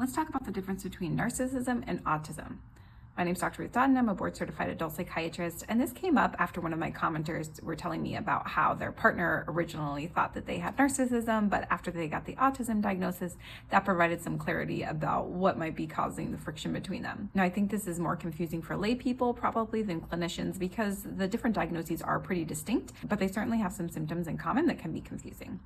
Let's talk about the difference between narcissism and autism. My name is Dr. Ruth Dodden. I'm a board-certified adult psychiatrist, and this came up after one of my commenters were telling me about how their partner originally thought that they had narcissism, but after they got the autism diagnosis, that provided some clarity about what might be causing the friction between them. Now, I think this is more confusing for lay people probably than clinicians because the different diagnoses are pretty distinct, but they certainly have some symptoms in common that can be confusing.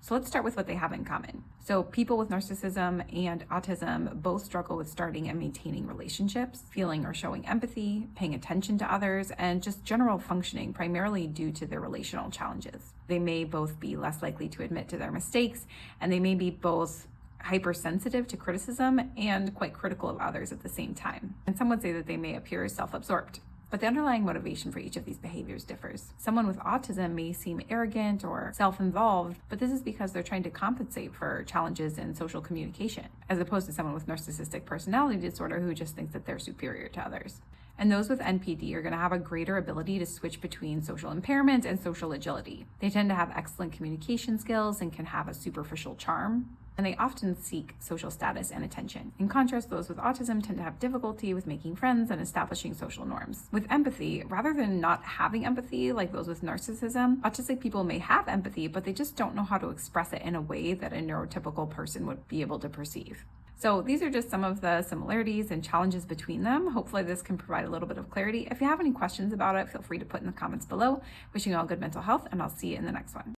So let's start with what they have in common. So people with narcissism and autism both struggle with starting and maintaining relationships, feeling or showing empathy, paying attention to others, and just general functioning, primarily due to their relational challenges. They may both be less likely to admit to their mistakes, and they may be both hypersensitive to criticism and quite critical of others at the same time. And some would say that they may appear self-absorbed. But the underlying motivation for each of these behaviors differs. Someone with autism may seem arrogant or self-involved, but this is because they're trying to compensate for challenges in social communication, as opposed to someone with narcissistic personality disorder who just thinks that they're superior to others. And those with NPD are going to have a greater ability to switch between social impairment and social agility. They tend to have excellent communication skills and can have a superficial charm. And they often seek social status and attention. In contrast, those with autism tend to have difficulty with making friends and establishing social norms. With empathy, rather than not having empathy like those with narcissism, autistic people may have empathy, but they just don't know how to express it in a way that a neurotypical person would be able to perceive. So these are just some of the similarities and challenges between them. Hopefully this can provide a little bit of clarity. If you have any questions about it, feel free to put in the comments below. Wishing you all good mental health, and I'll see you in the next one.